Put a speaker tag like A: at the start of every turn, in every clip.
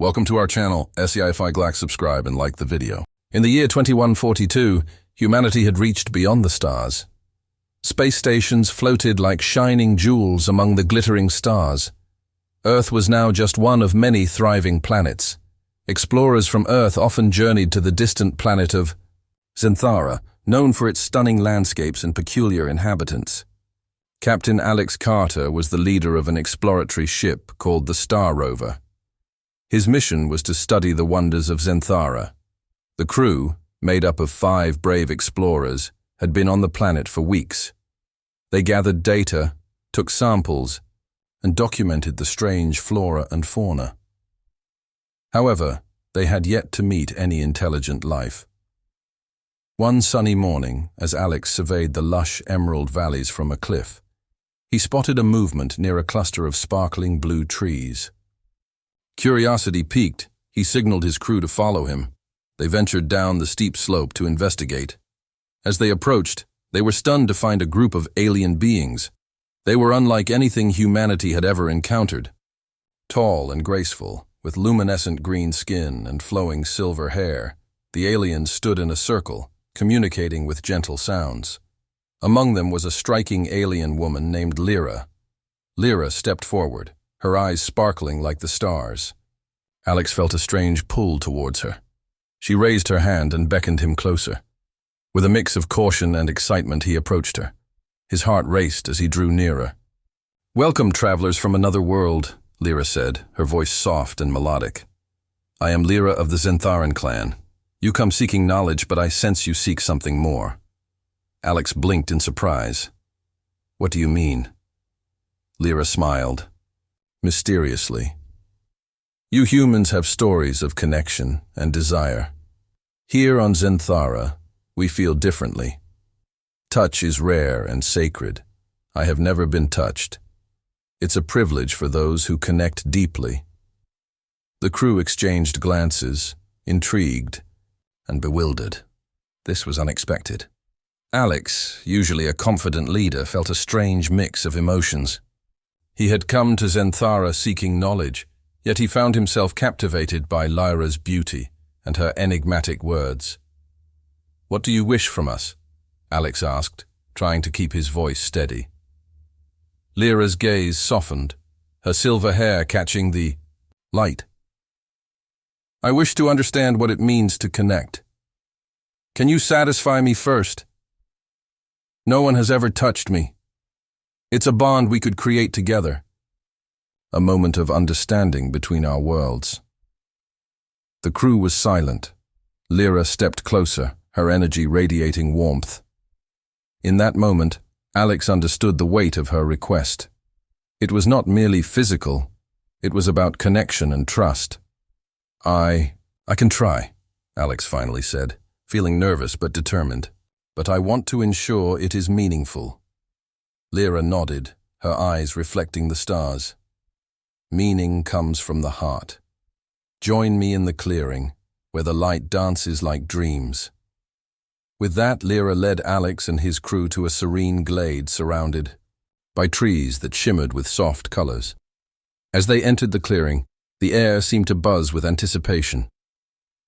A: Welcome to our channel, Sci-Fi Glax. Subscribe and like the video. In the year 2142, humanity had reached beyond the stars. Space stations floated like shining jewels among the glittering stars. Earth was now just one of many thriving planets. Explorers from Earth often journeyed to the distant planet of Zenthara, known for its stunning landscapes and peculiar inhabitants. Captain Alex Carter was the leader of an exploratory ship called the Star Rover. His mission was to study the wonders of Zenthara. The crew, made up of 5 brave explorers, had been on the planet for weeks. They gathered data, took samples, and documented the strange flora and fauna. However, they had yet to meet any intelligent life. One sunny morning, as Alex surveyed the lush emerald valleys from a cliff, he spotted a movement near a cluster of sparkling blue trees. Curiosity piqued, he signaled his crew to follow him. They ventured down the steep slope to investigate. As they approached, they were stunned to find a group of alien beings. They were unlike anything humanity had ever encountered. Tall and graceful, with luminescent green skin and flowing silver hair, the aliens stood in a circle, communicating with gentle sounds. Among them was a striking alien woman named Lyra. Lyra stepped forward, her eyes sparkling like the stars. Alex felt a strange pull towards her. She raised her hand and beckoned him closer. With a mix of caution and excitement, he approached her. His heart raced as he drew nearer. "Welcome, travelers from another world," Lyra said, her voice soft and melodic. "I am Lyra of the Zentharan clan. You come seeking knowledge, but I sense you seek something more." Alex blinked in surprise. "What do you mean?" Lyra smiled. Mysteriously. "You humans have stories of connection and desire. Here on Zenthara, we feel differently. Touch is rare and sacred. I have never been touched. It's a privilege for those who connect deeply." The crew exchanged glances, intrigued and bewildered. This was unexpected. Alex, usually a confident leader, felt a strange mix of emotions. He had come to Zenthara seeking knowledge, yet he found himself captivated by Lyra's beauty and her enigmatic words. "What do you wish from us?" Alex asked, trying to keep his voice steady. Lyra's gaze softened, her silver hair catching the light. "I wish to understand what it means to connect. Can you satisfy me first? No one has ever touched me. It's a bond we could create together. A moment of understanding between our worlds." The crew was silent. Lyra stepped closer, her energy radiating warmth. In that moment, Alex understood the weight of her request. It was not merely physical, it was about connection and trust. I can try," Alex finally said, feeling nervous but determined. "But I want to ensure it is meaningful." Lyra nodded, her eyes reflecting the stars. "Meaning comes from the heart. Join me in the clearing, where the light dances like dreams." With that, Lyra led Alex and his crew to a serene glade surrounded by trees that shimmered with soft colors. As they entered the clearing, the air seemed to buzz with anticipation.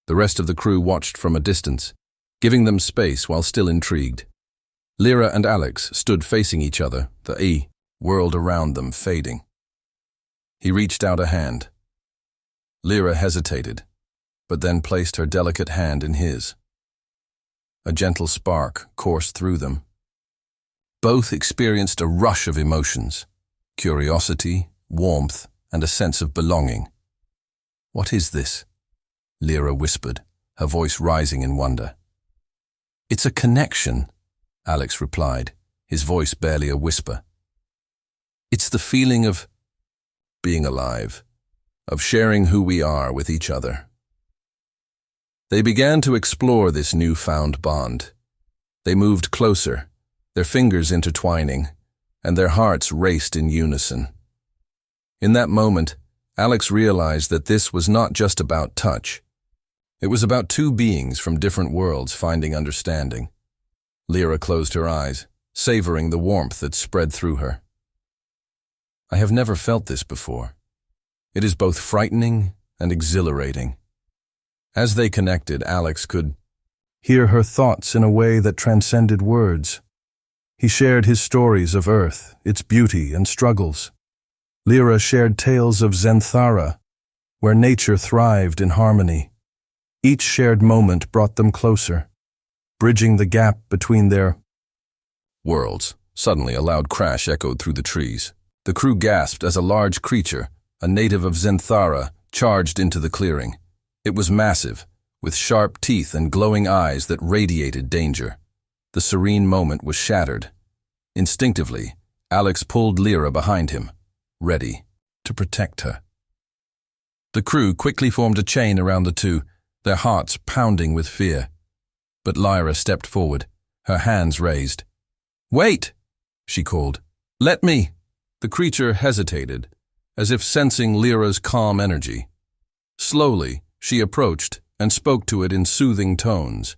A: The rest of the crew watched from a distance, giving them space while still intrigued. Lyra and Alex stood facing each other, the world around them fading. He reached out a hand. Lyra hesitated, but then placed her delicate hand in his. A gentle spark coursed through them. Both experienced a rush of emotions, curiosity, warmth, and a sense of belonging. "What is this?" Lyra whispered, her voice rising in wonder. "It's a connection," Alex replied, his voice barely a whisper. "It's the feeling of being alive, of sharing who we are with each other." They began to explore this newfound bond. They moved closer, their fingers intertwining, and their hearts raced in unison. In that moment, Alex realized that this was not just about touch. It was about 2 beings from different worlds finding understanding. Lyra closed her eyes, savoring the warmth that spread through her. "I have never felt this before. It is both frightening and exhilarating. As they connected, Alex could hear her thoughts in a way that transcended words. He shared his stories of Earth, its beauty and struggles. Lyra shared tales of Zenthara, where nature thrived in harmony. Each shared moment brought them closer, bridging the gap between their worlds. Suddenly, a loud crash echoed through the trees. The crew gasped as a large creature, a native of Zenthara, charged into the clearing. It was massive, with sharp teeth and glowing eyes that radiated danger. The serene moment was shattered. Instinctively, Alex pulled Lyra behind him, ready to protect her. The crew quickly formed a chain around the two, their hearts pounding with fear. But Lyra stepped forward, her hands raised. "Wait!" she called. "Let me!" The creature hesitated, as if sensing Lyra's calm energy. Slowly, she approached and spoke to it in soothing tones.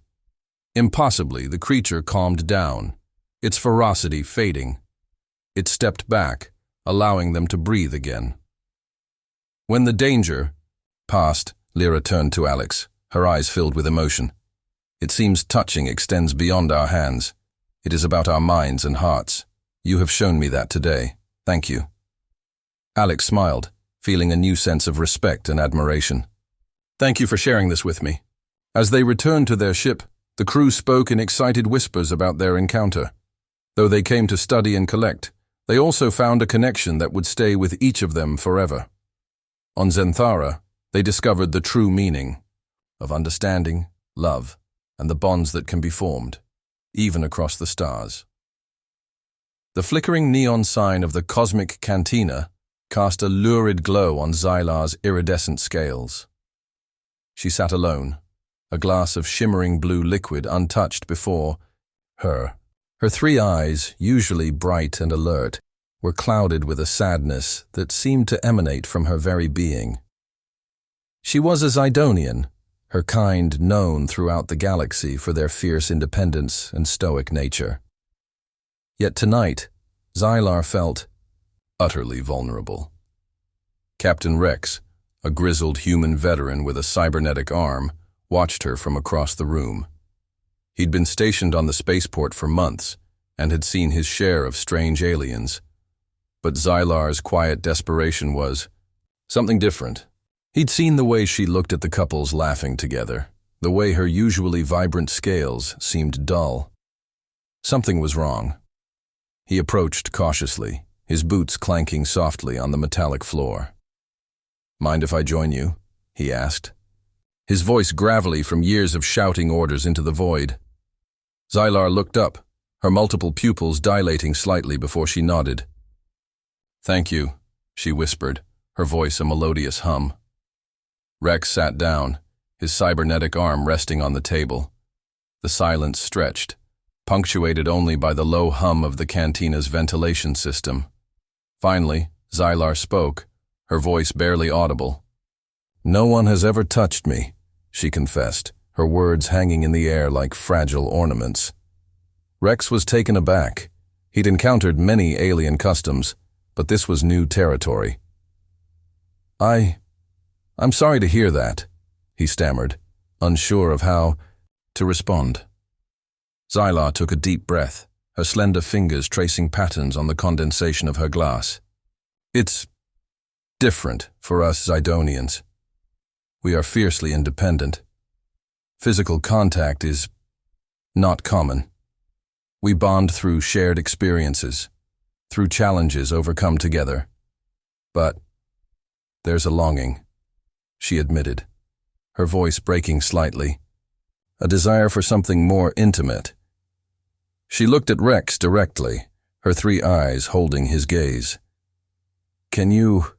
A: Impossibly, the creature calmed down, its ferocity fading. It stepped back, allowing them to breathe again. When the danger passed, Lyra turned to Alex, her eyes filled with emotion. "It seems touching extends beyond our hands. It is about our minds and hearts. You have shown me that today. Thank you." Alex smiled, feeling a new sense of respect and admiration. "Thank you for sharing this with me." As they returned to their ship, the crew spoke in excited whispers about their encounter. Though they came to study and collect, they also found a connection that would stay with each of them forever. On Zenthara, they discovered the true meaning of understanding, love, and the bonds that can be formed, even across the stars. The flickering neon sign of the cosmic cantina cast a lurid glow on Zylar's iridescent scales. She sat alone, a glass of shimmering blue liquid untouched before her. Her three eyes, usually bright and alert, were clouded with a sadness that seemed to emanate from her very being. She was a Zidonian, her kind known throughout the galaxy for their fierce independence and stoic nature. Yet tonight, Zylar felt utterly vulnerable. Captain Rex, a grizzled human veteran with a cybernetic arm, watched her from across the room. He'd been stationed on the spaceport for months and had seen his share of strange aliens. But Zylar's quiet desperation was something different. He'd seen the way she looked at the couples laughing together, the way her usually vibrant scales seemed dull. Something was wrong. He approached cautiously, his boots clanking softly on the metallic floor. "Mind if I join you?" he asked, his voice gravelly from years of shouting orders into the void. Zylar looked up, her multiple pupils dilating slightly before she nodded. "Thank you," she whispered, her voice a melodious hum. Rex sat down, his cybernetic arm resting on the table. The silence stretched, punctuated only by the low hum of the cantina's ventilation system. Finally, Zylar spoke, her voice barely audible. "No one has ever touched me," she confessed, her words hanging in the air like fragile ornaments. Rex was taken aback. He'd encountered many alien customs, but this was new territory. I'm sorry to hear that," he stammered, unsure of how to respond. Zylar took a deep breath, her slender fingers tracing patterns on the condensation of her glass. "It's different for us Zidonians. We are fiercely independent. Physical contact is not common. We bond through shared experiences, through challenges overcome together. But there's a longing," she admitted, her voice breaking slightly, "a desire for something more intimate." She looked at Rex directly, her three eyes holding his gaze. Can you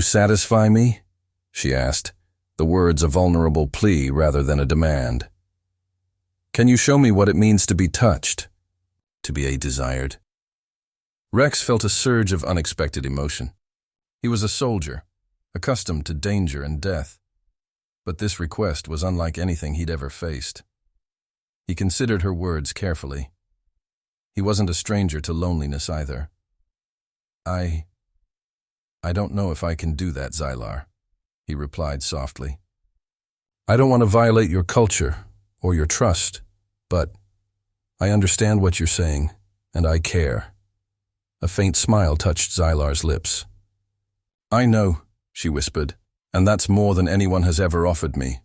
A: satisfy me?" she asked, the words a vulnerable plea rather than a demand. "Can you show me what it means to be touched, to be desired?" Rex felt a surge of unexpected emotion. He was a soldier, accustomed to danger and death, but this request was unlike anything he'd ever faced. He considered her words carefully. He wasn't a stranger to loneliness either. I don't know if I can do that, Zylar," he replied softly. I don't want to violate your culture or your trust, but I understand what you're saying, and I care. A faint smile touched Xylar's lips. I know, she whispered, and that's more than anyone has ever offered me.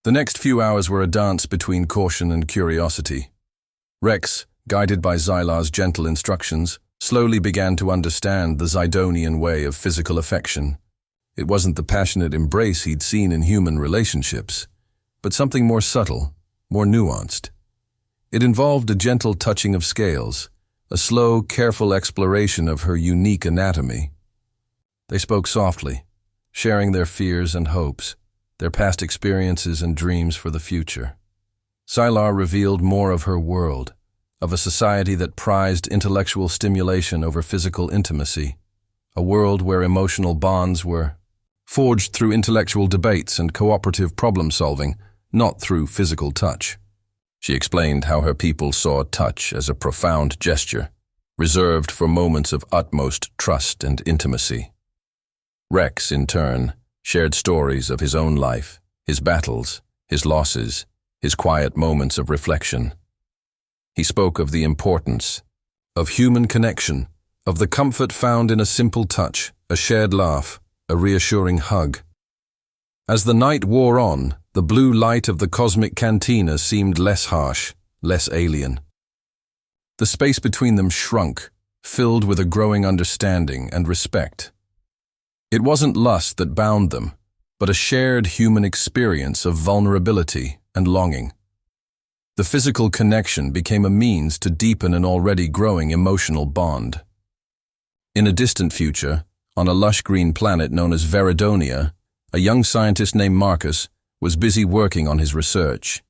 A: The next few hours were a dance between caution and curiosity. Rex, guided by Xylar's gentle instructions, slowly began to understand the Zidonian way of physical affection. It wasn't the passionate embrace he'd seen in human relationships, but something more subtle, more nuanced. It involved a gentle touching of scales, a slow, careful exploration of her unique anatomy. They spoke softly, sharing their fears and hopes, their past experiences and dreams for the future. Xylar revealed more of her world, of a society that prized intellectual stimulation over physical intimacy, a world where emotional bonds were forged through intellectual debates and cooperative problem-solving, not through physical touch. She explained how her people saw touch as a profound gesture, reserved for moments of utmost trust and intimacy. Rex, in turn, shared stories of his own life, his battles, his losses, his quiet moments of reflection. He spoke of the importance of human connection, of the comfort found in a simple touch, a shared laugh, a reassuring hug. As the night wore on, the blue light of the cosmic cantina seemed less harsh, less alien. The space between them shrunk, filled with a growing understanding and respect. It wasn't lust that bound them, but a shared human experience of vulnerability and longing. The physical connection became a means to deepen an already growing emotional bond. In a distant future, on a lush green planet known as Veridonia, a young scientist named Marcus was busy working on his research.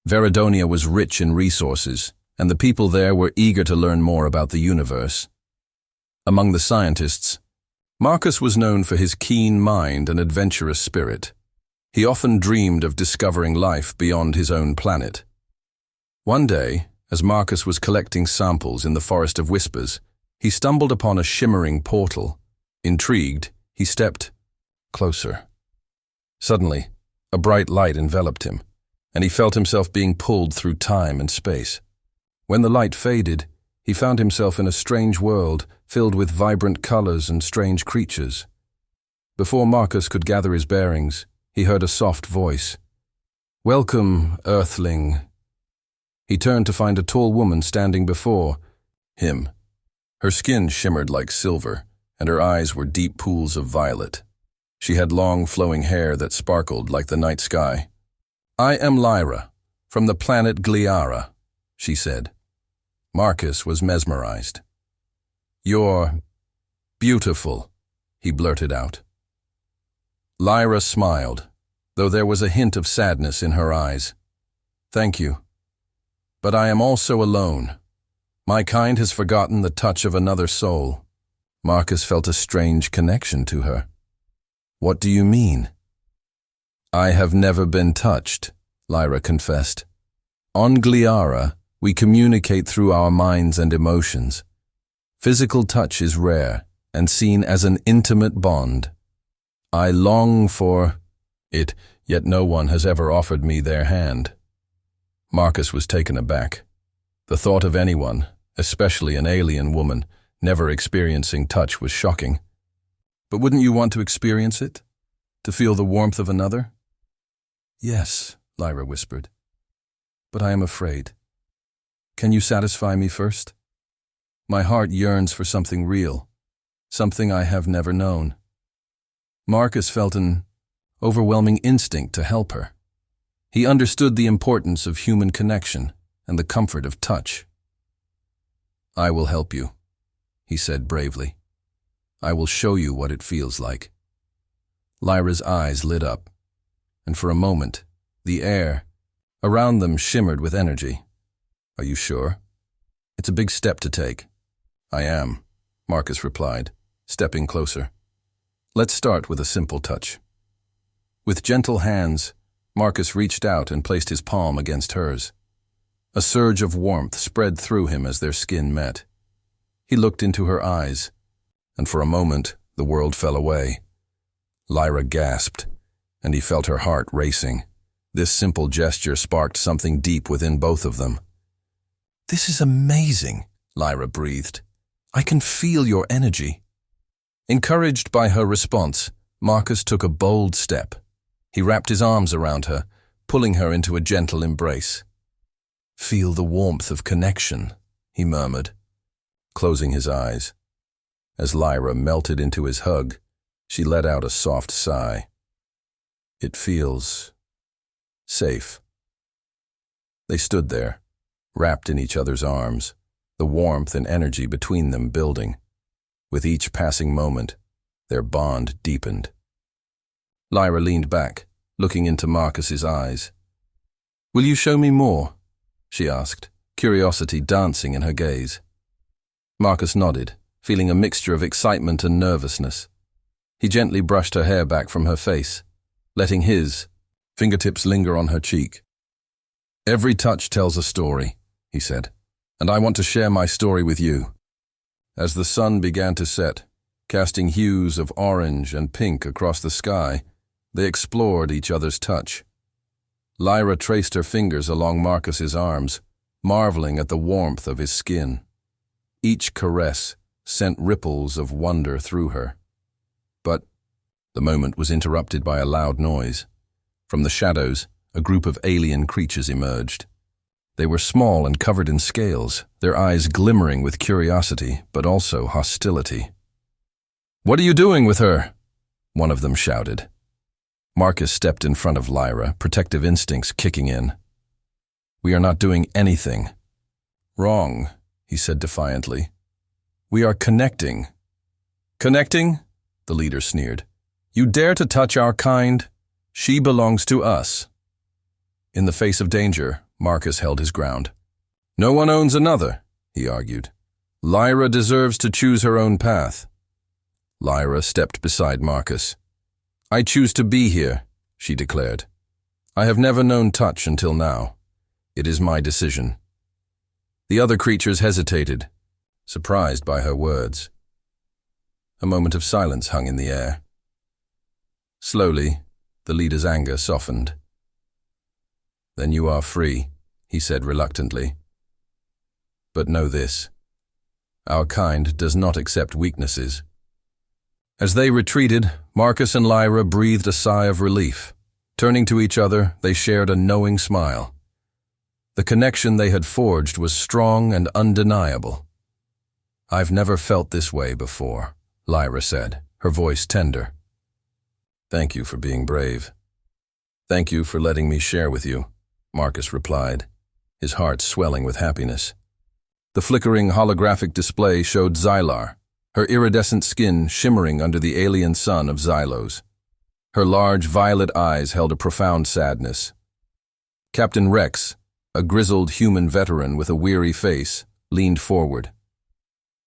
A: Veridonia was rich in resources, and the people there were eager to learn more about the universe. Among the scientists, Marcus was known for his keen mind and adventurous spirit. He often dreamed of discovering life beyond his own planet. One day, as Marcus was collecting samples in the Forest of Whispers, he stumbled upon a shimmering portal. Intrigued, he stepped closer. Suddenly, a bright light enveloped him, and he felt himself being pulled through time and space. When the light faded, he found himself in a strange world filled with vibrant colors and strange creatures. Before Marcus could gather his bearings, he heard a soft voice. "Welcome, Earthling." He turned to find a tall woman standing before him. Her skin shimmered like silver, and her eyes were deep pools of violet. She had long, flowing hair that sparkled like the night sky. "I am Lyra, from the planet Gliara," she said. Marcus was mesmerized. "You're beautiful," he blurted out. Lyra smiled, though there was a hint of sadness in her eyes. "Thank you. But I am also alone. My kind has forgotten the touch of another soul." Marcus felt a strange connection to her. "What do you mean?" "I have never been touched," Lyra confessed. "On Gliara, we communicate through our minds and emotions. Physical touch is rare and seen as an intimate bond. I long for it, yet no one has ever offered me their hand." Marcus was taken aback. The thought of anyone, especially an alien woman, never experiencing touch was shocking. "But wouldn't you want to experience it? To feel the warmth of another?" "Yes," Lyra whispered. "But I am afraid. Can you satisfy me first? My heart yearns for something real, something I have never known." Marcus felt an overwhelming instinct to help her. He understood the importance of human connection and the comfort of touch. "I will help you," he said bravely. "I will show you what it feels like." Lyra's eyes lit up, and for a moment, the air around them shimmered with energy. "Are you sure? It's a big step to take." "I am," Marcus replied, stepping closer. "Let's start with a simple touch." With gentle hands, Marcus reached out and placed his palm against hers. A surge of warmth spread through him as their skin met. He looked into her eyes, and for a moment, the world fell away. Lyra gasped, and he felt her heart racing. This simple gesture sparked something deep within both of them. "This is amazing," Lyra breathed. "I can feel your energy." Encouraged by her response, Marcus took a bold step. He wrapped his arms around her, pulling her into a gentle embrace. "Feel the warmth of connection," he murmured, closing his eyes. As Lyra melted into his hug, she let out a soft sigh. "It feels safe." They stood there, wrapped in each other's arms, the warmth and energy between them building. With each passing moment, their bond deepened. Lyra leaned back, looking into Marcus's eyes. "Will you show me more?" she asked, curiosity dancing in her gaze. Marcus nodded, feeling a mixture of excitement and nervousness. He gently brushed her hair back from her face, letting his fingertips linger on her cheek. "Every touch tells a story," he said, "and I want to share my story with you." As the sun began to set, casting hues of orange and pink across the sky, they explored each other's touch. Lyra traced her fingers along Marcus's arms, marveling at the warmth of his skin. Each caress sent ripples of wonder through her. But the moment was interrupted by a loud noise. From the shadows, a group of alien creatures emerged. They were small and covered in scales, their eyes glimmering with curiosity, but also hostility. "What are you doing with her?" one of them shouted. Marcus stepped in front of Lyra, protective instincts kicking in. "We are not doing anything." "Wrong," he said defiantly. "We are connecting." "Connecting?" the leader sneered. "You dare to touch our kind? She belongs to us." In the face of danger, Marcus held his ground. "No one owns another," he argued. "Lyra deserves to choose her own path." Lyra stepped beside Marcus. "I choose to be here," she declared. "I have never known touch until now. It is my decision." The other creatures hesitated, surprised by her words. A moment of silence hung in the air. Slowly, the leader's anger softened. "Then you are free," he said reluctantly. "But know this. Our kind does not accept weaknesses." As they retreated, Marcus and Lyra breathed a sigh of relief. Turning to each other, they shared a knowing smile. The connection they had forged was strong and undeniable. "I've never felt this way before," Lyra said, her voice tender. "Thank you for being brave." "Thank you for letting me share with you," Marcus replied, his heart swelling with happiness. The flickering holographic display showed Xylar, her iridescent skin shimmering under the alien sun of Xylos. Her large violet eyes held a profound sadness. Captain Rex, a grizzled human veteran with a weary face, leaned forward.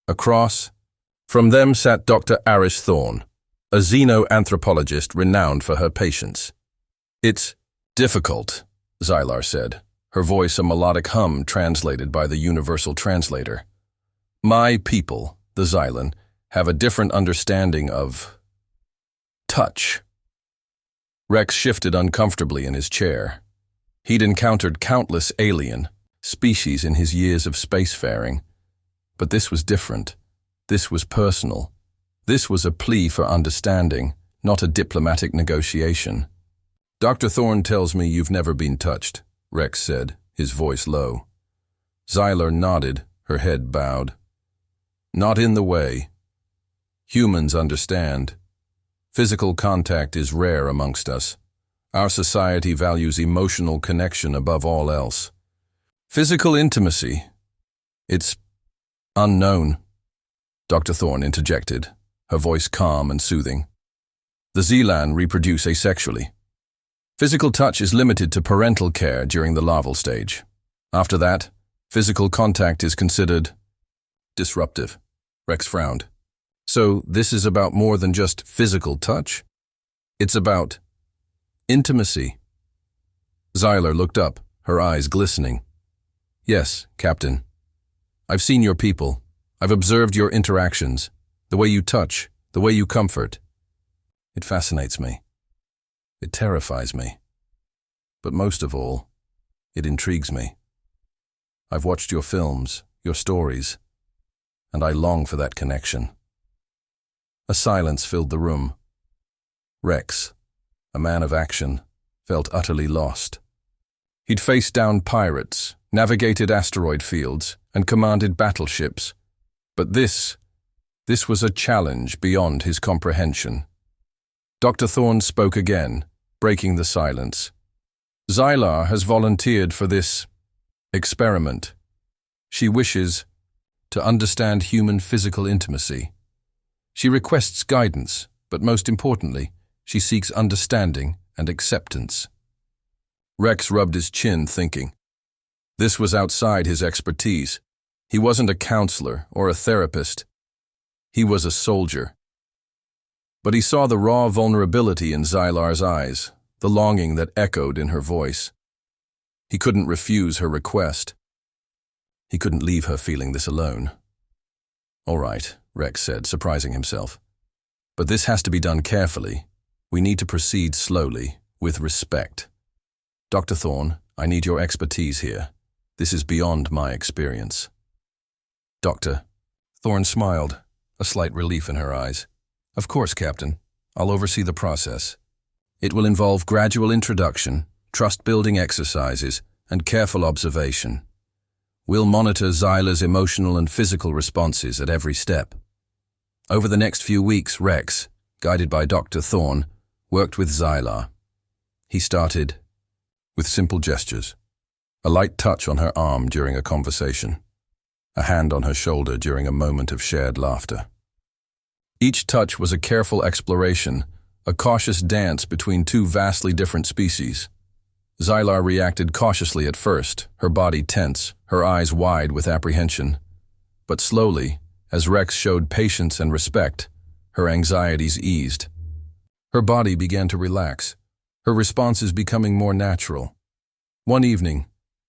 A: Across from them sat Dr. Arish Thorne, a xenoanthropologist renowned for her patience. "It's difficult," Xylar said, her voice a melodic hum translated by the universal translator. "My people, the Xylan, have a different understanding of touch." Rex shifted uncomfortably in his chair. He'd encountered countless alien species in his years of spacefaring. But this was different. This was personal. This was a plea for understanding, not a diplomatic negotiation. "Dr. Thorne tells me you've never been touched," Rex said, his voice low. Xylar nodded, her head bowed. "Not in the way. Humans understand. Physical contact is rare amongst us. Our society values emotional connection above all else. Physical intimacy, it's unknown," Dr. Thorne interjected, her voice calm and soothing. "The Xylan reproduce asexually. Physical touch is limited to parental care during the larval stage. After that, physical contact is considered disruptive." Rex frowned. "So this is about more than just physical touch? It's about intimacy." Xylar looked up, her eyes glistening. "Yes, Captain. I've seen your people. I've observed your interactions, the way you touch, the way you comfort. It fascinates me. It terrifies me. But most of all, it intrigues me. I've watched your films, your stories, and I long for that connection. A silence filled the room. Rex, a man of action, felt utterly lost. He'd faced down pirates, navigated asteroid fields, and commanded battleships. But this was a challenge beyond his comprehension. Dr. Thorne spoke again, breaking the silence. Xylar has volunteered for this experiment. She wishes to understand human physical intimacy. She requests guidance, but most importantly, she seeks understanding and acceptance. Rex rubbed his chin, thinking. This was outside his expertise. He wasn't a counselor or a therapist. He was a soldier. But he saw the raw vulnerability in Xylar's eyes, the longing that echoed in her voice. He couldn't refuse her request. He couldn't leave her feeling this alone. All right, Rex said, surprising himself. But this has to be done carefully. We need to proceed slowly, with respect. Dr. Thorne, I need your expertise here. This is beyond my experience. Doctor. Thorne smiled, a slight relief in her eyes. Of course, Captain. I'll oversee the process. It will involve gradual introduction, trust-building exercises, and careful observation. We'll monitor Xylar's emotional and physical responses at every step. Over the next few weeks, Rex, guided by Dr. Thorne, worked with Xylar. He started with simple gestures. A light touch on her arm during a conversation. A hand on her shoulder during a moment of shared laughter. Each touch was a careful exploration, a cautious dance between two vastly different species. Xylar reacted cautiously at first, her body tense, her eyes wide with apprehension. But slowly, as Rex showed patience and respect, her anxieties eased. Her body began to relax, her responses becoming more natural. One evening,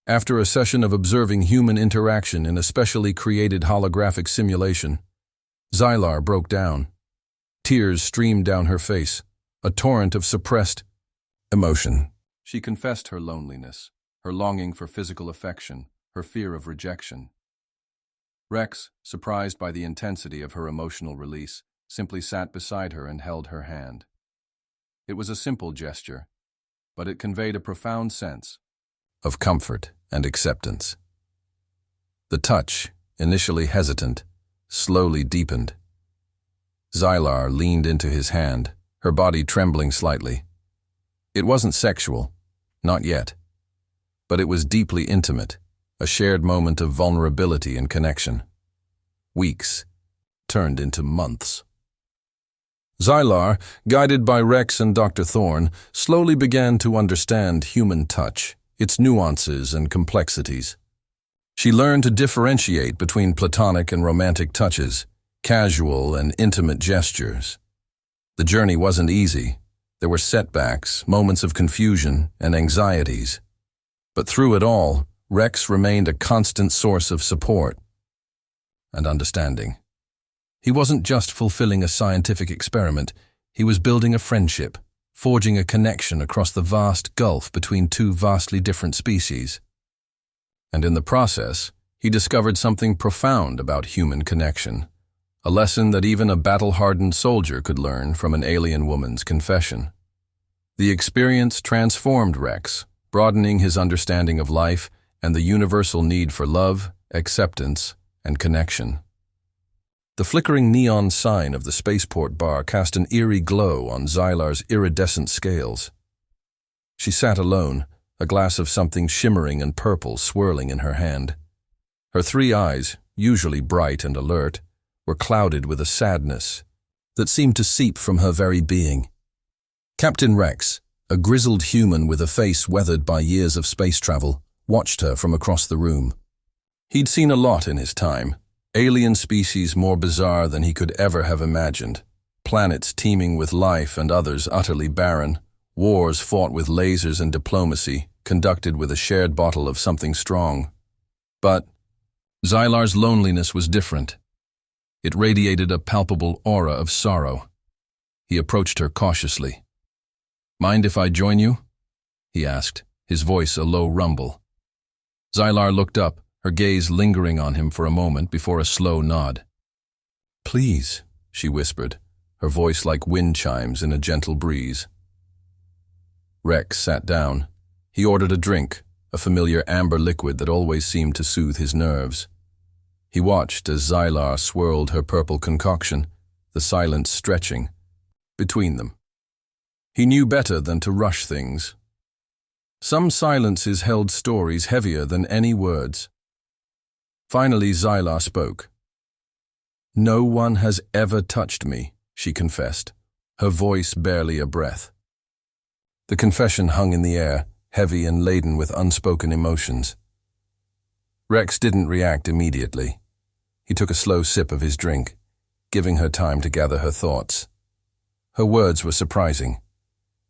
A: after a session of observing human interaction in a specially created holographic simulation, Xylar broke down. Tears streamed down her face, a torrent of suppressed emotion. She confessed her loneliness, her longing for physical affection, her fear of rejection. Rex, surprised by the intensity of her emotional release, simply sat beside her and held her hand. It was a simple gesture, but it conveyed a profound sense of comfort and acceptance. The touch, initially hesitant, slowly deepened. Xylar leaned into his hand, her body trembling slightly. It wasn't sexual, not yet, but it was deeply intimate, a shared moment of vulnerability and connection. Weeks turned into months. Xylar, guided by Rex and Dr. Thorne, slowly began to understand human touch, its nuances and complexities. She learned to differentiate between platonic and romantic touches, casual and intimate gestures. The journey wasn't easy. There were setbacks, moments of confusion, and anxieties. But through it all, Rex remained a constant source of support and understanding. He wasn't just fulfilling a scientific experiment, he was building a friendship, forging a connection across the vast gulf between two vastly different species. And in the process, he discovered something profound about human connection, a lesson that even a battle-hardened soldier could learn from an alien woman's confession. The experience transformed Rex, broadening his understanding of life and the universal need for love, acceptance, and connection. The flickering neon sign of the spaceport bar cast an eerie glow on Xylar's iridescent scales. She sat alone, a glass of something shimmering and purple swirling in her hand. Her three eyes, usually bright and alert, were clouded with a sadness that seemed to seep from her very being. Captain Rex, a grizzled human with a face weathered by years of space travel, watched her from across the room. He'd seen a lot in his time, alien species more bizarre than he could ever have imagined, planets teeming with life and others utterly barren, wars fought with lasers and diplomacy, conducted with a shared bottle of something strong. But Xylar's loneliness was different. It radiated a palpable aura of sorrow. He approached her cautiously. "Mind if I join you?" he asked, his voice a low rumble. Xylar looked up, her gaze lingering on him for a moment before a slow nod. "Please," she whispered, her voice like wind chimes in a gentle breeze. Rex sat down. He ordered a drink, a familiar amber liquid that always seemed to soothe his nerves. He watched as Xylar swirled her purple concoction, the silence stretching between them. He knew better than to rush things. Some silences held stories heavier than any words. Finally, Xylar spoke. "No one has ever touched me," she confessed, her voice barely a breath. The confession hung in the air, heavy and laden with unspoken emotions. Rex didn't react immediately. He took a slow sip of his drink, giving her time to gather her thoughts. Her words were surprising,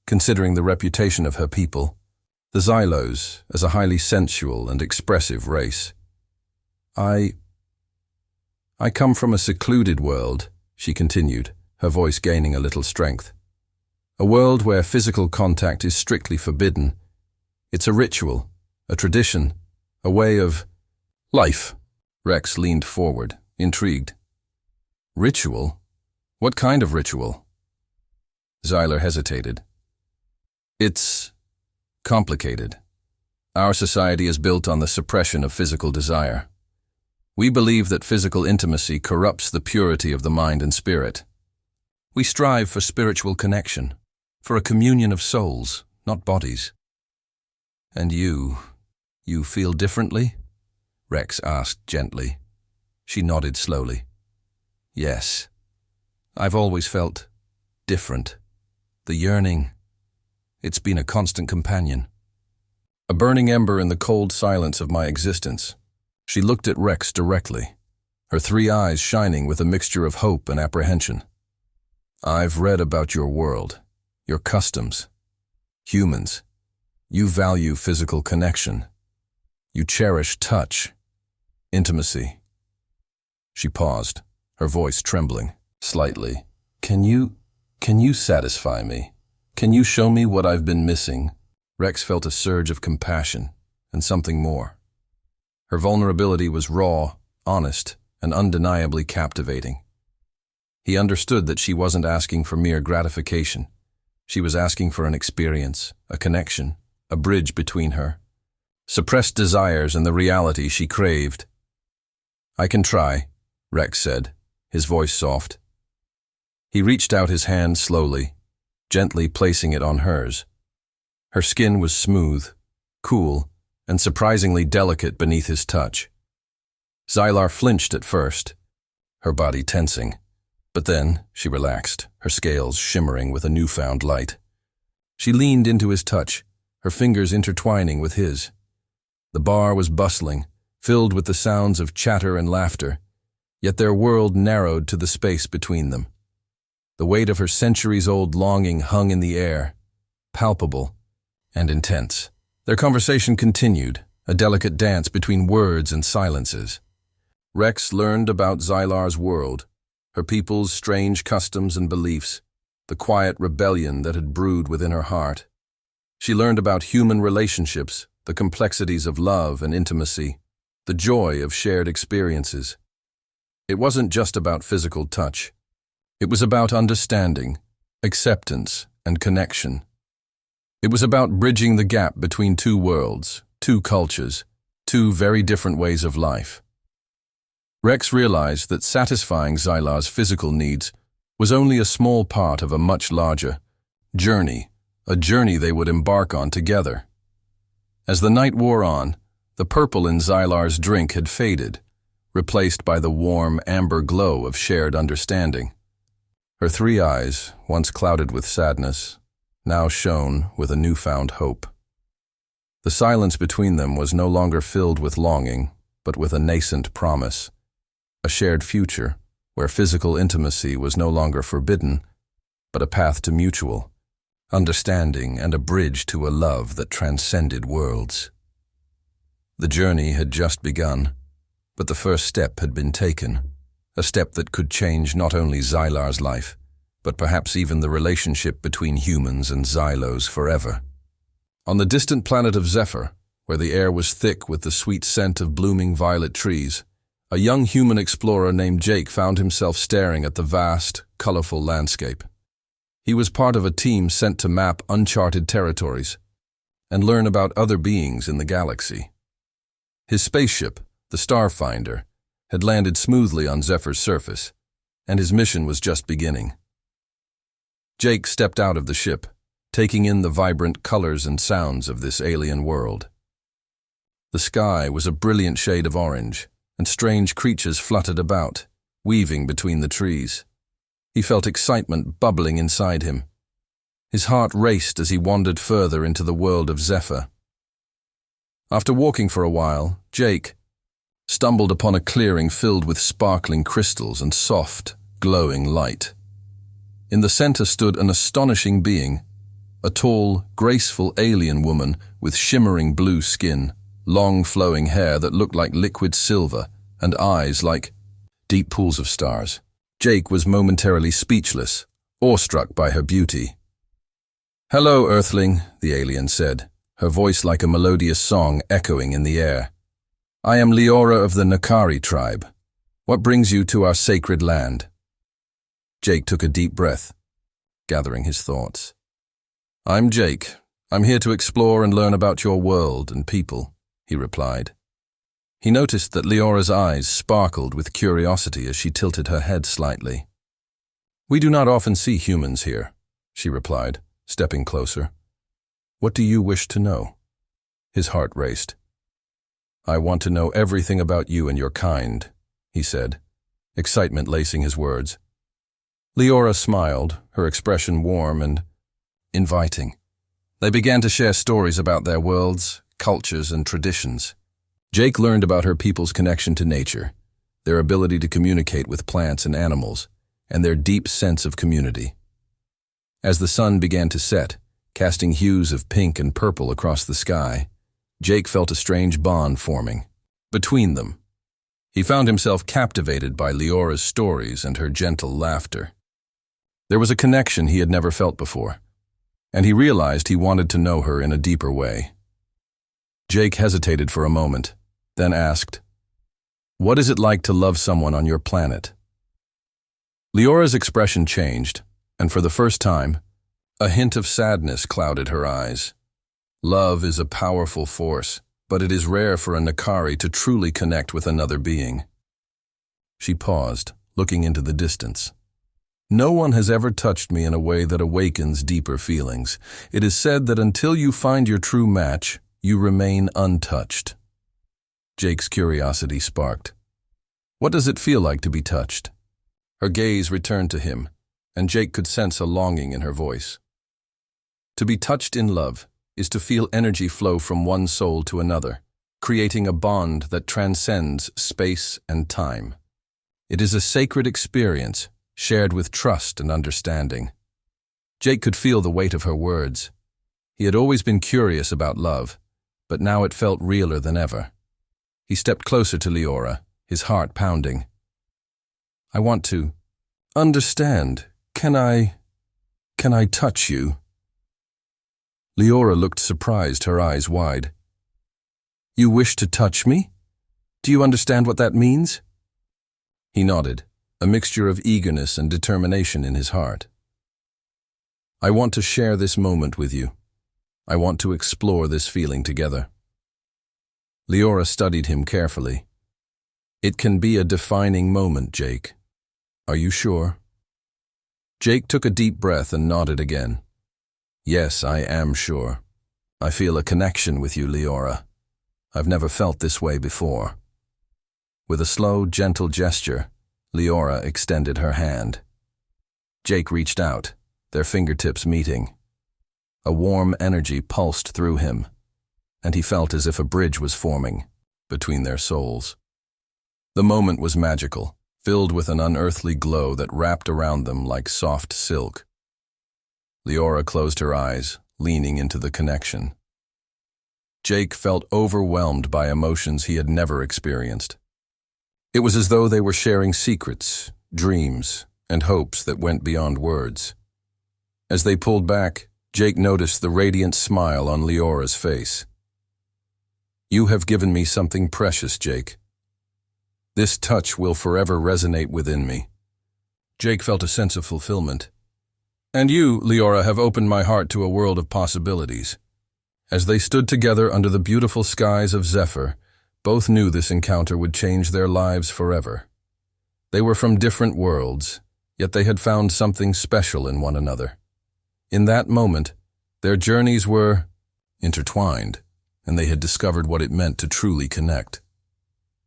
A: considering the reputation of her people, the Xylos, as a highly sensual and expressive race. I come from a secluded world," she continued, her voice gaining a little strength. "A world where physical contact is strictly forbidden. It's a ritual, a tradition, a way of life." Rex leaned forward, intrigued. "Ritual? What kind of ritual?" Xylar hesitated. "It's complicated. Our society is built on the suppression of physical desire. We believe that physical intimacy corrupts the purity of the mind and spirit. We strive for spiritual connection, for a communion of souls, not bodies." "And you feel differently?" Rex asked gently. She nodded slowly. "Yes. I've always felt different. The yearning, it's been a constant companion. A burning ember in the cold silence of my existence." She looked at Rex directly, her three eyes shining with a mixture of hope and apprehension. "I've read about your world, your customs. Humans, you value physical connection. You cherish touch, intimacy." She paused, her voice trembling slightly. Can you satisfy me? Can you show me what I've been missing?" Rex felt a surge of compassion and something more. Her vulnerability was raw, honest, and undeniably captivating. He understood that she wasn't asking for mere gratification. She was asking for an experience, a connection, a bridge between her suppressed desires and the reality she craved. "I can try," Rex said, his voice soft. He reached out his hand slowly, gently placing it on hers. Her skin was smooth, cool, and surprisingly delicate beneath his touch. Xylar flinched at first, her body tensing, but then she relaxed, her scales shimmering with a newfound light. She leaned into his touch, her fingers intertwining with his. The bar was bustling, filled with the sounds of chatter and laughter, yet their world narrowed to the space between them. The weight of her centuries-old longing hung in the air, palpable and intense. Their conversation continued, a delicate dance between words and silences. Rex learned about Xylar's world, her people's strange customs and beliefs, the quiet rebellion that had brewed within her heart. She learned about human relationships, the complexities of love and intimacy, the joy of shared experiences. It wasn't just about physical touch. It was about understanding, acceptance, and connection. It was about bridging the gap between two worlds, two cultures, two very different ways of life. Rex realized that satisfying Xylar's physical needs was only a small part of a much larger journey, a journey they would embark on together. As the night wore on, the purple in Xylar's drink had faded, replaced by the warm, amber glow of shared understanding. Her three eyes, once clouded with sadness, now shone with a newfound hope. The silence between them was no longer filled with longing, but with a nascent promise, a shared future where physical intimacy was no longer forbidden, but a path to mutual understanding and a bridge to a love that transcended worlds. The journey had just begun, but the first step had been taken, a step that could change not only Xylar's life, but perhaps even the relationship between humans and Xylos forever. On the distant planet of Zephyr, where the air was thick with the sweet scent of blooming violet trees, a young human explorer named Jake found himself staring at the vast, colorful landscape. He was part of a team sent to map uncharted territories and learn about other beings in the galaxy. His spaceship, the Starfinder, had landed smoothly on Zephyr's surface, and his mission was just beginning. Jake stepped out of the ship, taking in the vibrant colors and sounds of this alien world. The sky was a brilliant shade of orange, and strange creatures fluttered about, weaving between the trees. He felt excitement bubbling inside him. His heart raced as he wandered further into the world of Zephyr. After walking for a while, Jake stumbled upon a clearing filled with sparkling crystals and soft, glowing light. In the center stood an astonishing being, a tall, graceful alien woman with shimmering blue skin, long flowing hair that looked like liquid silver, and eyes like deep pools of stars. Jake was momentarily speechless, awestruck by her beauty. "Hello, Earthling," the alien said, her voice like a melodious song echoing in the air. "I am Leora of the Nakari tribe. What brings you to our sacred land?" Jake took a deep breath, gathering his thoughts. "I'm Jake. I'm here to explore and learn about your world and people," he replied. He noticed that Leora's eyes sparkled with curiosity as she tilted her head slightly. "We do not often see humans here," she replied, stepping closer. "What do you wish to know?" His heart raced. "I want to know everything about you and your kind," he said, excitement lacing his words. Leora smiled, her expression warm and inviting. They began to share stories about their worlds, cultures, and traditions. Jake learned about her people's connection to nature, their ability to communicate with plants and animals, and their deep sense of community. As the sun began to set, casting hues of pink and purple across the sky, Jake felt a strange bond forming between them. He found himself captivated by Leora's stories and her gentle laughter. There was a connection he had never felt before, and he realized he wanted to know her in a deeper way. Jake hesitated for a moment, then asked, "What is it like to love someone on your planet?" Leora's expression changed, and for the first time, a hint of sadness clouded her eyes. Love is a powerful force, but it is rare for a Nakari to truly connect with another being. She paused, looking into the distance. "No one has ever touched me in a way that awakens deeper feelings. It is said that until you find your true match, you remain untouched." Jake's curiosity sparked. "What does it feel like to be touched?" Her gaze returned to him, and Jake could sense a longing in her voice. To be touched in love is to feel energy flow from one soul to another, creating a bond that transcends space and time. It is a sacred experience, shared with trust and understanding. Jake could feel the weight of her words. He had always been curious about love, but now it felt realer than ever. He stepped closer to Leora, his heart pounding. "I want to understand. Can I touch you?" Leora looked surprised, her eyes wide. "You wish to touch me? Do you understand what that means?" He nodded, a mixture of eagerness and determination in his heart. "I want to share this moment with you. I want to explore this feeling together." Leora studied him carefully. "It can be a defining moment, Jake. Are you sure?" Jake took a deep breath and nodded again. "Yes, I am sure. I feel a connection with you, Leora. I've never felt this way before." With a slow, gentle gesture, Leora extended her hand. Jake reached out, their fingertips meeting. A warm energy pulsed through him, and he felt as if a bridge was forming between their souls. The moment was magical, filled with an unearthly glow that wrapped around them like soft silk. Leora closed her eyes, leaning into the connection. Jake felt overwhelmed by emotions he had never experienced. It was as though they were sharing secrets, dreams, and hopes that went beyond words. As they pulled back, Jake noticed the radiant smile on Leora's face. "You have given me something precious, Jake. This touch will forever resonate within me." Jake felt a sense of fulfillment. "And you, Leora, have opened my heart to a world of possibilities." As they stood together under the beautiful skies of Zephyr, both knew this encounter would change their lives forever. They were from different worlds, yet they had found something special in one another. In that moment, their journeys were intertwined, and they had discovered what it meant to truly connect.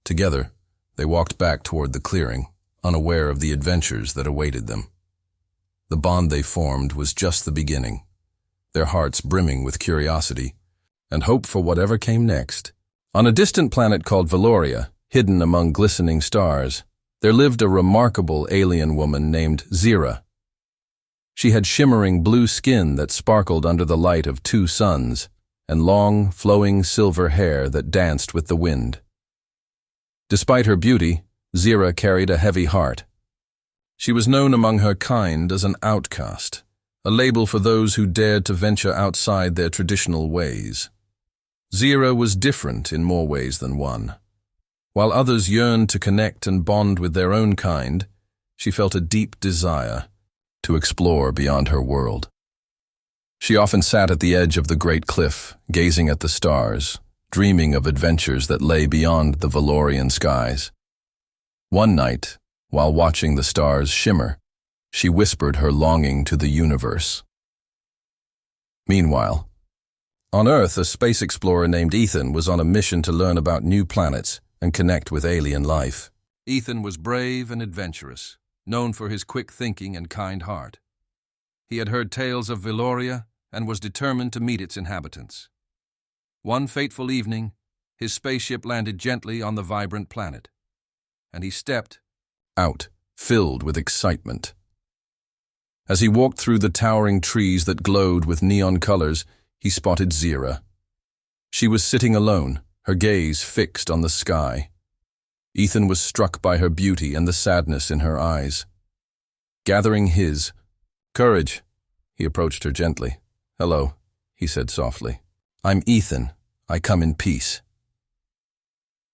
A: Together, they walked back toward the clearing, unaware of the adventures that awaited them. The bond they formed was just the beginning, their hearts brimming with curiosity and hope for whatever came next. On a distant planet called Valoria, hidden among glistening stars, there lived a remarkable alien woman named Zira. She had shimmering blue skin that sparkled under the light of 2 suns, and long, flowing silver hair that danced with the wind. Despite her beauty, Zira carried a heavy heart. She was known among her kind as an outcast, a label for those who dared to venture outside their traditional ways. Zira was different in more ways than one. While others yearned to connect and bond with their own kind, she felt a deep desire to explore beyond her world. She often sat at the edge of the great cliff, gazing at the stars, dreaming of adventures that lay beyond the Valorian skies. One night, while watching the stars shimmer, she whispered her longing to the universe. Meanwhile, on Earth, a space explorer named Ethan was on a mission to learn about new planets and connect with alien life. Ethan was brave and adventurous, known for his quick thinking and kind heart. He had heard tales of Valoria and was determined to meet its inhabitants. One fateful evening, his spaceship landed gently on the vibrant planet, and he stepped out, filled with excitement. As he walked through the towering trees that glowed with neon colors, he spotted Zira. She was sitting alone, her gaze fixed on the sky. Ethan was struck by her beauty and the sadness in her eyes. Gathering his courage, he approached her gently. "Hello," he said softly. "I'm Ethan. I come in peace."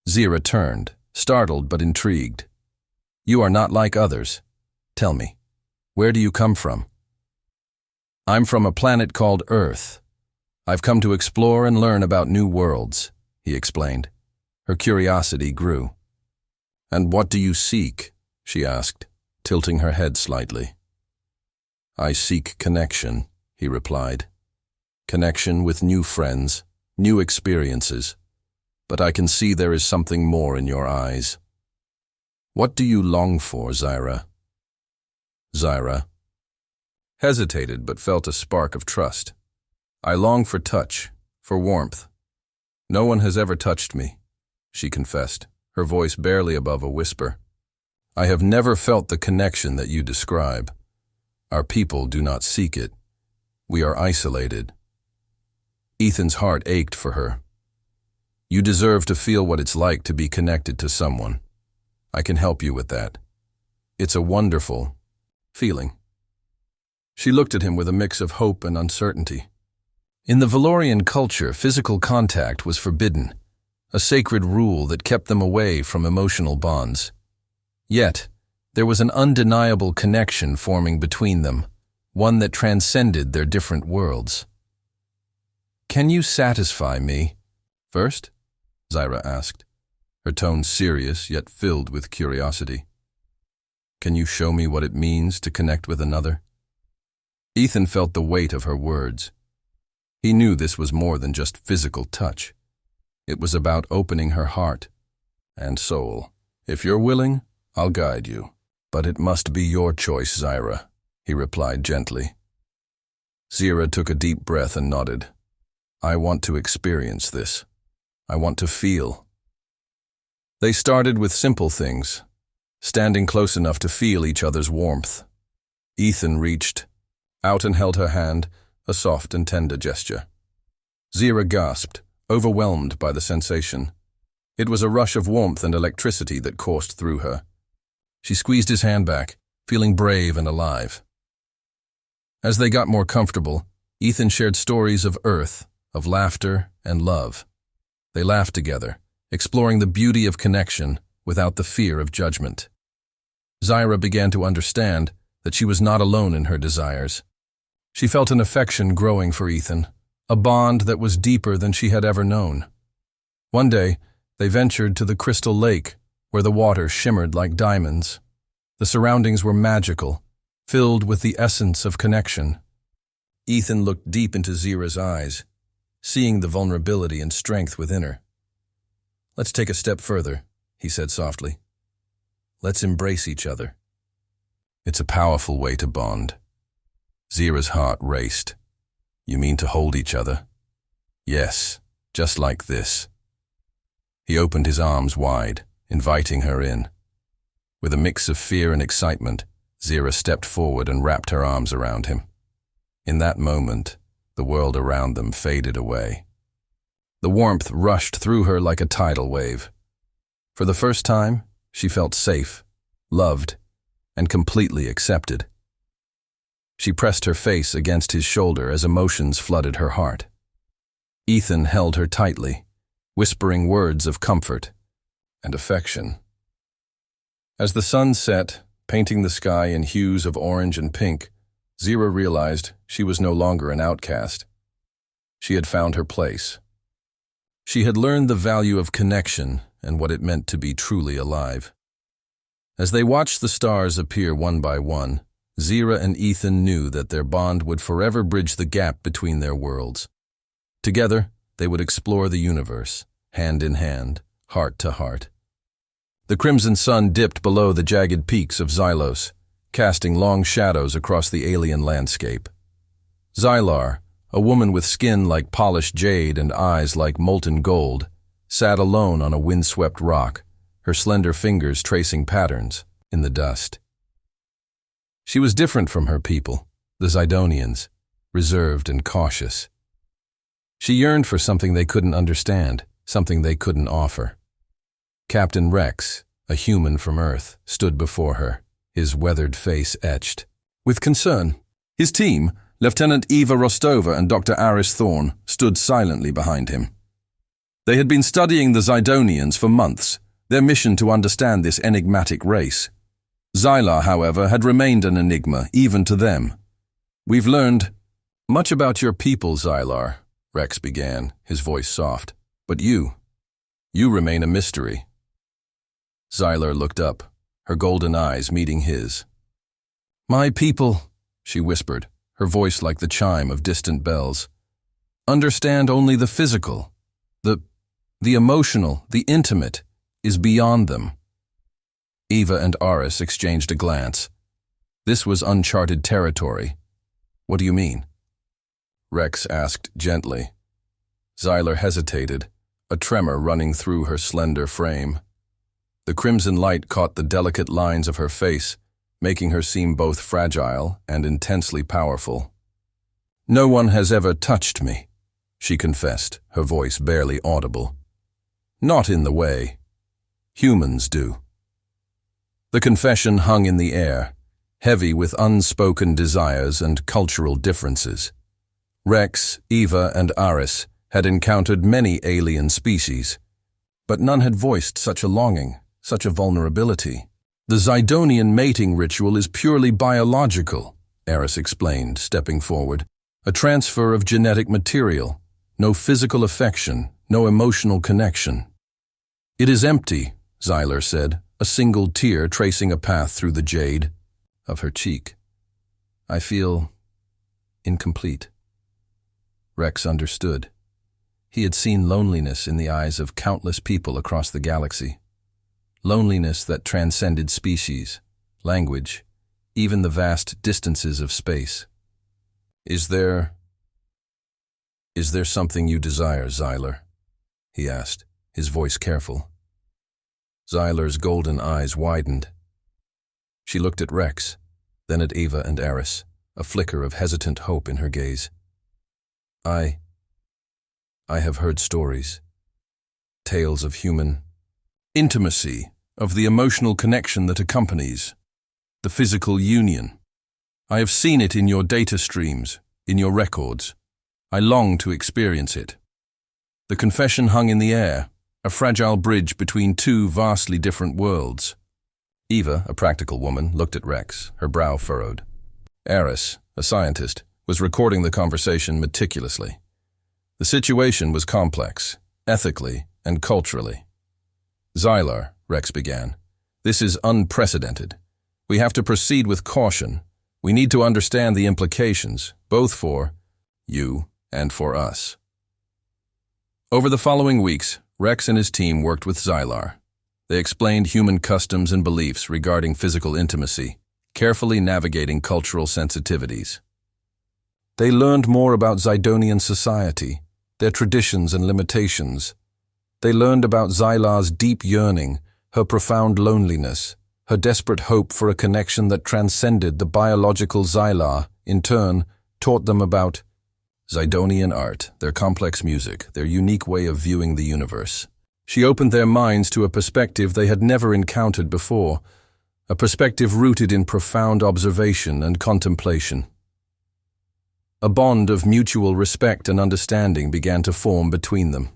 A: Zira turned, startled but intrigued. "You are not like others. Tell me, where do you come from?" "I'm from a planet called Earth. I've come to explore and learn about new worlds," he explained. Her curiosity grew. "And what do you seek?" she asked, tilting her head slightly. "I seek connection," he replied. "Connection with new friends, new experiences. But I can see there is something more in your eyes. What do you long for, Zira?" Zira hesitated but felt a spark of trust. "I long for touch, for warmth. No one has ever touched me," she confessed, her voice barely above a whisper. "I have never felt the connection that you describe. Our people do not seek it. We are isolated." Ethan's heart ached for her. "You deserve to feel what it's like to be connected to someone. I can help you with that. It's a wonderful feeling." She looked at him with a mix of hope and uncertainty. In the Valorian culture, physical contact was forbidden, a sacred rule that kept them away from emotional bonds. Yet, there was an undeniable connection forming between them, one that transcended their different worlds. "Can you satisfy me first?" Zira asked, her tone serious yet filled with curiosity. "Can you show me what it means to connect with another?" Ethan felt the weight of her words. He knew this was more than just physical touch. It was about opening her heart and soul. "If you're willing, I'll guide you. But it must be your choice, Zira," he replied gently. Zira took a deep breath and nodded. "I want to experience this. I want to feel." They started with simple things, standing close enough to feel each other's warmth. Ethan reached out and held her hand, a soft and tender gesture. Zira gasped, overwhelmed by the sensation. It was a rush of warmth and electricity that coursed through her. She squeezed his hand back, feeling brave and alive. As they got more comfortable, Ethan shared stories of Earth, of laughter and love. They laughed together, exploring the beauty of connection without the fear of judgment. Zyra began to understand that she was not alone in her desires. She felt an affection growing for Ethan, a bond that was deeper than she had ever known. One day, they ventured to the crystal lake, where the water shimmered like diamonds. The surroundings were magical, filled with the essence of connection. Ethan looked deep into Zyra's eyes, seeing the vulnerability and strength within her. "Let's take a step further," he said softly. "Let's embrace each other." It's a powerful way to bond. Zyra's heart raced. "You mean to hold each other?" "Yes, just like this." He opened his arms wide, inviting her in. With a mix of fear and excitement, Zyra stepped forward and wrapped her arms around him. In that moment, the world around them faded away. The warmth rushed through her like a tidal wave. For the first time, she felt safe, loved, and completely accepted. She pressed her face against his shoulder as emotions flooded her heart. Ethan held her tightly, whispering words of comfort and affection. As the sun set, painting the sky in hues of orange and pink, Zyra realized she was no longer an outcast. She had found her place. She had learned the value of connection and what it meant to be truly alive. As they watched the stars appear one by one, Zyra and Ethan knew that their bond would forever bridge the gap between their worlds. Together, they would explore the universe, hand in hand, heart to heart. The crimson sun dipped below the jagged peaks of Xylos, casting long shadows across the alien landscape. Xylar, a woman with skin like polished jade and eyes like molten gold, sat alone on a windswept rock, her slender fingers tracing patterns in the dust. She was different from her people, the Zidonians, reserved and cautious. She yearned for something they couldn't understand, something they couldn't offer. Captain Rex, a human from Earth, stood before her, his weathered face etched with concern. His team, Lieutenant Eva Rostova and Dr. Aris Thorne, stood silently behind him. They had been studying the Zidonians for months, their mission to understand this enigmatic race. Xylar, however, had remained an enigma, even to them. "We've learned much about your people, Xylar," Rex began, his voice soft. "But you remain a mystery." Xylar looked up, her golden eyes meeting his. "My people," she whispered, her voice like the chime of distant bells, "understand only the physical. The emotional, the intimate, is beyond them." Eva and Aris exchanged a glance. This was uncharted territory. "What do you mean?" Rex asked gently. Xylar hesitated, a tremor running through her slender frame. The crimson light caught the delicate lines of her face, making her seem both fragile and intensely powerful. "No one has ever touched me," she confessed, her voice barely audible. "Not in the way humans do." The confession hung in the air, heavy with unspoken desires and cultural differences. Rex, Eva, and Aris had encountered many alien species, but none had voiced such a longing, such a vulnerability. "The Zidonian mating ritual is purely biological," Aris explained, stepping forward. "A transfer of genetic material, no physical affection, no emotional connection." "It is empty," Xylar said, a single tear tracing a path through the jade of her cheek. "I feel incomplete." Rex understood. He had seen loneliness in the eyes of countless people across the galaxy. Loneliness that transcended species, language, even the vast distances of space. Is there something you desire, Xylar?" he asked, his voice careful. Xylar's golden eyes widened. She looked at Rex, then at Eva and Aris, a flicker of hesitant hope in her gaze. I have heard stories, tales of human intimacy, of the emotional connection that accompanies the physical union. I have seen it in your data streams, in your records. I long to experience it. The confession hung in the air, a fragile bridge between two vastly different worlds. Eva, a practical woman, looked at Rex, her brow furrowed. Eris, a scientist, was recording the conversation meticulously. The situation was complex, ethically and culturally. Xylar, Rex began, this is unprecedented. We have to proceed with caution. We need to understand the implications, both for you and for us. Over the following weeks, Rex and his team worked with Xylar. They explained human customs and beliefs regarding physical intimacy, carefully navigating cultural sensitivities. They learned more about Zidonian society, their traditions and limitations. They learned about Xylar's deep yearning, her profound loneliness, her desperate hope for a connection that transcended the biological Xylar, in turn, taught them about Zidonian art, their complex music, their unique way of viewing the universe. She opened their minds to a perspective they had never encountered before, a perspective rooted in profound observation and contemplation. A bond of mutual respect and understanding began to form between them.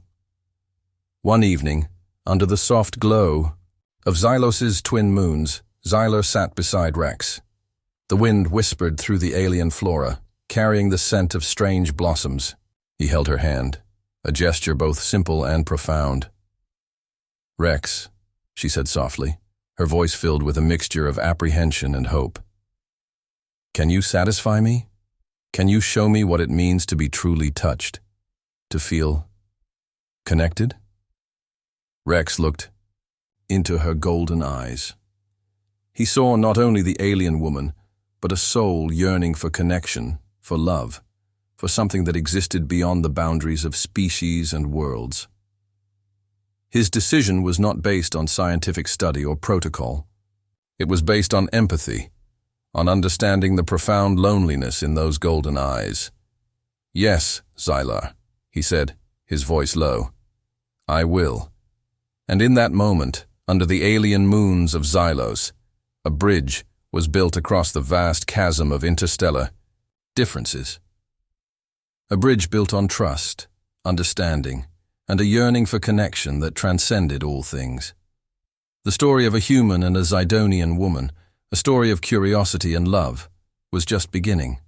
A: One evening, under the soft glow of Xylos's twin moons, Xylar sat beside Rex. The wind whispered through the alien flora, carrying the scent of strange blossoms. He held her hand, a gesture both simple and profound. Rex, she said softly, her voice filled with a mixture of apprehension and hope. Can you satisfy me? Can you show me what it means to be truly touched? To feel connected? Rex looked into her golden eyes. He saw not only the alien woman, but a soul yearning for connection, for love, for something that existed beyond the boundaries of species and worlds. His decision was not based on scientific study or protocol. It was based on empathy, on understanding the profound loneliness in those golden eyes. Yes, Xylar, he said, his voice low. I will. And in that moment, under the alien moons of Xylos, a bridge was built across the vast chasm of interstellar differences. A bridge built on trust, understanding, and a yearning for connection that transcended all things. The story of a human and a Zidonian woman, a story of curiosity and love, was just beginning.